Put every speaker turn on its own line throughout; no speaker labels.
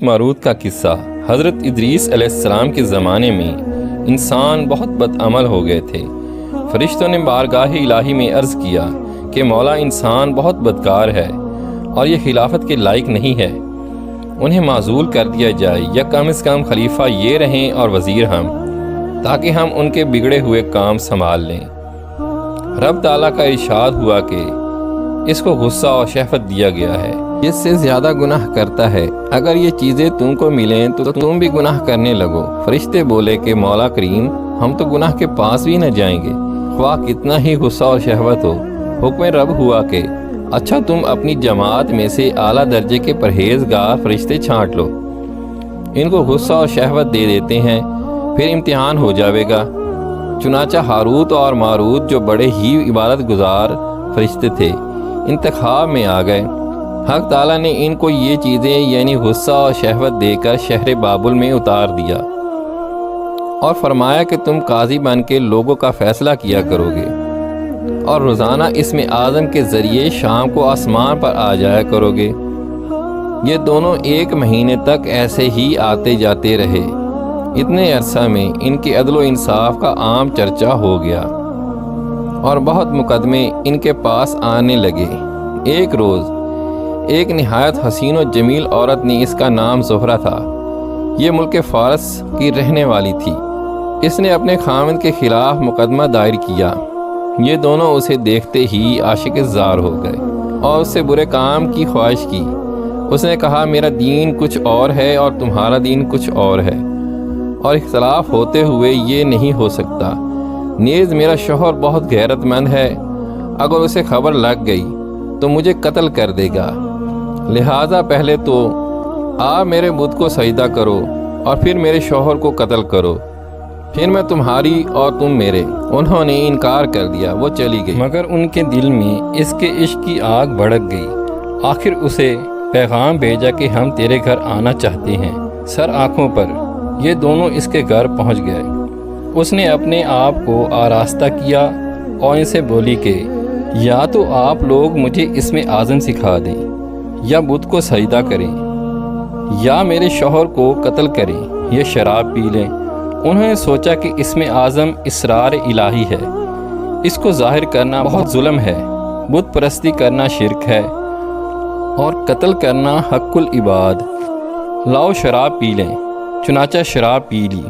ماروت کا قصہ۔ حضرت ادریس علیہ السلام کے زمانے میں انسان بہت بدعمل ہو گئے تھے۔ فرشتوں نے بارگاہ الہی میں عرض کیا کہ مولا انسان بہت بدکار ہے اور یہ خلافت کے لائق نہیں ہے، انہیں معزول کر دیا جائے یا کم از کم خلیفہ یہ رہیں اور وزیر ہم، تاکہ ہم ان کے بگڑے ہوئے کام سنبھال لیں۔ رب تعالیٰ کا ارشاد ہوا کہ اس کو غصہ اور شہوت دیا گیا ہے، جس سے زیادہ گناہ کرتا ہے، اگر یہ چیزیں تم کو ملیں تو تم بھی گناہ کرنے لگو۔ فرشتے بولے کہ مولا کریم، ہم تو گناہ کے پاس بھی نہ جائیں گے، خواہ کتنا ہی غصہ اور شہوت ہو۔ حکم رب ہوا کہ اچھا، تم اپنی جماعت میں سے اعلیٰ درجے کے پرہیزگار فرشتے چھانٹ لو، ان کو غصہ اور شہوت دے دیتے ہیں، پھر امتحان ہو جاوے گا۔ چنانچہ ہاروت اور ماروت جو بڑے ہی عبادت گزار فرشتے تھے، انتخاب میں آ گئے۔ حق تعالیٰ نے ان کو یہ چیزیں یعنی غصہ اور شہوت دے کر شہر بابل میں اتار دیا اور فرمایا کہ تم قاضی بن کے لوگوں کا فیصلہ کیا کرو گے اور روزانہ اسم اعظم کے ذریعے شام کو آسمان پر آ جایا کرو گے۔ یہ دونوں 1 مہینے تک ایسے ہی آتے جاتے رہے۔ اتنے عرصہ میں ان کے عدل و انصاف کا عام چرچا ہو گیا اور بہت مقدمے ان کے پاس آنے لگے۔ ایک روز ایک نہایت حسین و جمیل عورت نے، اس کا نام زہرہ تھا، یہ ملک فارس کی رہنے والی تھی، اس نے اپنے خاوند کے خلاف مقدمہ دائر کیا۔ یہ دونوں اسے دیکھتے ہی عاشق زار ہو گئے اور اس سے برے کام کی خواہش کی۔ اس نے کہا، میرا دین کچھ اور ہے اور تمہارا دین کچھ اور ہے، اور اختلاف ہوتے ہوئے یہ نہیں ہو سکتا۔ نیز میرا شوہر بہت غیرت مند ہے، اگر اسے خبر لگ گئی تو مجھے قتل کر دے گا، لہٰذا پہلے تو آپ میرے بت کو سجدہ کرو اور پھر میرے شوہر کو قتل کرو، پھر میں تمہاری اور تم میرے۔ انہوں نے انکار کر دیا، وہ چلی گئی، مگر ان کے دل میں اس کے عشق کی آگ بھڑک گئی۔ آخر اسے پیغام بھیجا کہ ہم تیرے گھر آنا چاہتے ہیں۔ سر آنکھوں پر یہ دونوں اس کے گھر پہنچ گئے۔ اس نے اپنے آپ کو آراستہ کیا اور ان سے بولی کہ یا تو آپ لوگ مجھے اسم اعظم سکھا دیں یا بت کو سجدہ کریں یا میرے شوہر کو قتل کریں یا شراب پی لیں۔ انہوں نے سوچا کہ اسم اعظم اسرار الہی ہے، اس کو ظاہر کرنا بہت ظلم ہے، بت پرستی کرنا شرک ہے اور قتل کرنا حق العباد۔ لاؤ شراب پی لیں۔ چنانچہ شراب پی لی۔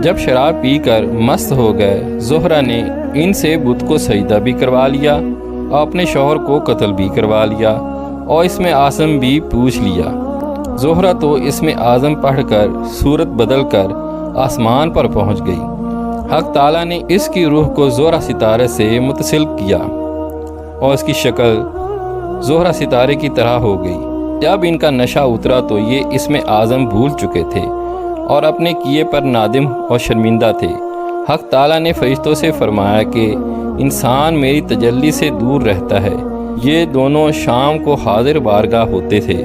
جب شراب پی کر مست ہو گئے، زہرہ نے ان سے بت کو سجدہ بھی کروا لیا اور اپنے شوہر کو قتل بھی کروا لیا اور اسم اعظم بھی پوچھ لیا۔ زہرہ تو اسم اعظم پڑھ کر صورت بدل کر آسمان پر پہنچ گئی۔ حق تعالیٰ نے اس کی روح کو زہرہ ستارے سے متصل کیا اور اس کی شکل زہرہ ستارے کی طرح ہو گئی۔ جب ان کا نشہ اترا تو یہ اسم اعظم بھول چکے تھے اور اپنے کیے پر نادم اور شرمندہ تھے۔ حق تعالیٰ نے فرشتوں سے فرمایا کہ انسان میری تجلی سے دور رہتا ہے۔ یہ دونوں شام کو حاضر بارگاہ ہوتے تھے،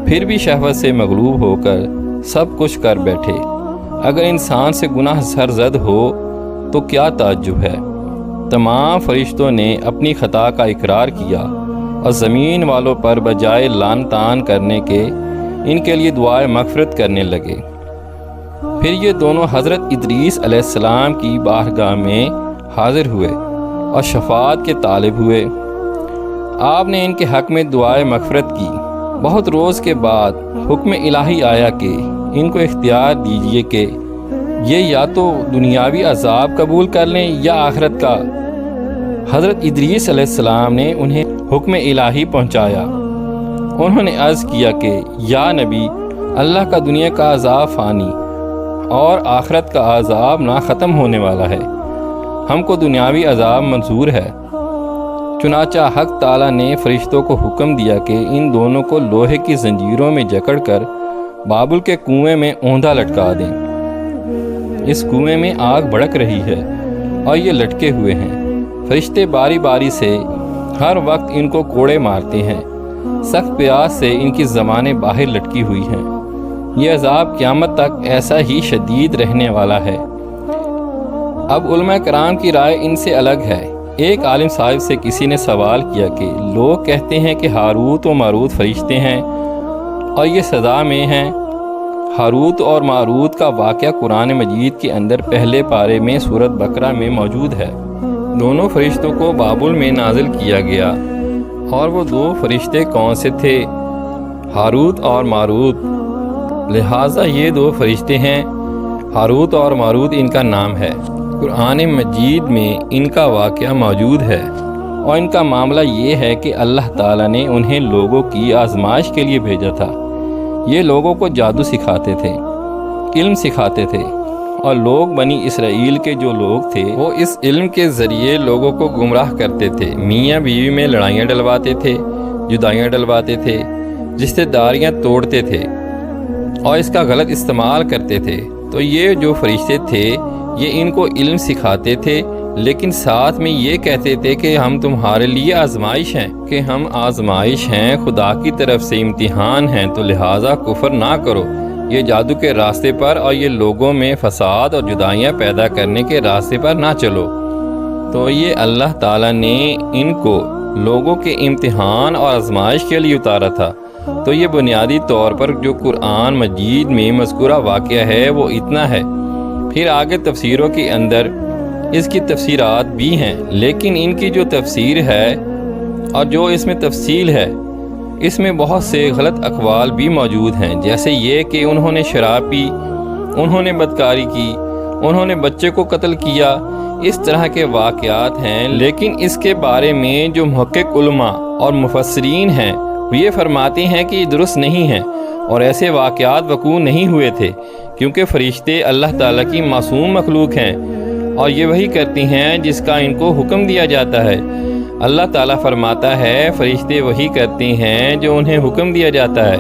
پھر بھی شہوت سے مغلوب ہو کر سب کچھ کر بیٹھے۔ اگر انسان سے گناہ سرزد ہو تو کیا تعجب ہے۔ تمام فرشتوں نے اپنی خطا کا اقرار کیا اور زمین والوں پر بجائے لعن طعن کرنے کے ان کے لیے دعائے مغفرت کرنے لگے۔ پھر یہ دونوں حضرت ادریس علیہ السلام کی بارگاہ میں حاضر ہوئے اور شفاعت کے طالب ہوئے۔ آپ نے ان کے حق میں دعائے مغفرت کی۔ بہت روز کے بعد حکم الہی آیا کہ ان کو اختیار دیجیے کہ یہ یا تو دنیاوی عذاب قبول کر لیں یا آخرت کا۔ حضرت ادریس علیہ السلام نے انہیں حکم الہی پہنچایا۔ انہوں نے عرض کیا کہ یا نبی، اللہ کا دنیا کا عذاب فانی اور آخرت کا عذاب نہ ختم ہونے والا ہے، ہم کو دنیاوی عذاب منظور ہے۔ چنانچہ حق تعالیٰ نے فرشتوں کو حکم دیا کہ ان دونوں کو لوہے کی زنجیروں میں جکڑ کر بابل کے کنویں میں اوندھا لٹکا دیں۔ اس کنویں میں آگ بھڑک رہی ہے اور یہ لٹکے ہوئے ہیں۔ فرشتے باری باری سے ہر وقت ان کو کوڑے مارتے ہیں۔ سخت پیاس سے ان کی زبانیں باہر لٹکی ہوئی ہیں۔ یہ عذاب قیامت تک ایسا ہی شدید رہنے والا ہے۔ اب علماء کرام کی رائے ان سے الگ ہے۔ ایک عالم صاحب سے کسی نے سوال کیا کہ لوگ کہتے ہیں کہ ہاروت و ماروت فرشتے ہیں اور یہ سزا میں ہیں۔ ہاروت اور ماروت کا واقعہ قرآن مجید کے اندر پہلے پارے میں سورۃ بقرہ میں موجود ہے۔ دونوں فرشتوں کو بابل میں نازل کیا گیا، اور وہ دو فرشتے کون سے تھے؟ ہاروت اور ماروت۔ لہٰذا یہ دو فرشتے ہیں، ہاروت اور ماروت ان کا نام ہے۔ قرآن مجید میں ان کا واقعہ موجود ہے، اور ان کا معاملہ یہ ہے کہ اللہ تعالیٰ نے انہیں لوگوں کی آزمائش کے لیے بھیجا تھا۔ یہ لوگوں کو جادو سکھاتے تھے، علم سکھاتے تھے، اور لوگ بنی اسرائیل کے جو لوگ تھے وہ اس علم کے ذریعے لوگوں کو گمراہ کرتے تھے۔ میاں بیوی میں لڑائیاں ڈلواتے تھے، جدائیاں ڈلواتے تھے، رشتہ داریاں توڑتے تھے، اور اس کا غلط استعمال کرتے تھے۔ تو یہ جو فرشتے تھے یہ ان کو علم سکھاتے تھے، لیکن ساتھ میں یہ کہتے تھے کہ ہم تمہارے لیے آزمائش ہیں، کہ ہم آزمائش ہیں، خدا کی طرف سے امتحان ہیں، تو لہٰذا کفر نہ کرو، یہ جادو کے راستے پر اور یہ لوگوں میں فساد اور جدائیاں پیدا کرنے کے راستے پر نہ چلو۔ تو یہ اللہ تعالیٰ نے ان کو لوگوں کے امتحان اور آزمائش کے لیے اتارا تھا۔ تو یہ بنیادی طور پر جو قرآن مجید میں مذکورہ واقعہ ہے وہ اتنا ہے۔ پھر آگے تفسیروں کے اندر اس کی تفسیرات بھی ہیں، لیکن ان کی جو تفسیر ہے اور جو اس میں تفصیل ہے اس میں بہت سے غلط اقوال بھی موجود ہیں، جیسے یہ کہ انہوں نے شراب پی، انہوں نے بدکاری کی، انہوں نے بچے کو قتل کیا، اس طرح کے واقعات ہیں۔ لیکن اس کے بارے میں جو محقق علماء اور مفسرین ہیں وہ یہ فرماتے ہیں کہ یہ درست نہیں ہے، اور ایسے واقعات وقوع نہیں ہوئے تھے، کیونکہ فرشتے اللہ تعالیٰ کی معصوم مخلوق ہیں، اور یہ وہی کرتی ہیں جس کا ان کو حکم دیا جاتا ہے۔ اللہ تعالیٰ فرماتا ہے فرشتے وہی کرتے ہیں جو انہیں حکم دیا جاتا ہے،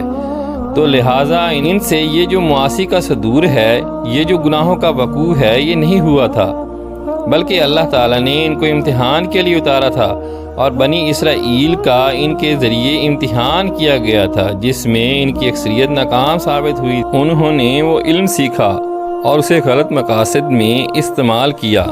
تو لہٰذا ان سے یہ جو معاصی کا صدور ہے، یہ جو گناہوں کا وقوع ہے، یہ نہیں ہوا تھا، بلکہ اللہ تعالیٰ نے ان کو امتحان کے لیے اتارا تھا، اور بنی اسرائیل کا ان کے ذریعے امتحان کیا گیا تھا، جس میں ان کی اکثریت ناکام ثابت ہوئی۔ انہوں نے وہ علم سیکھا اور اسے غلط مقاصد میں استعمال کیا۔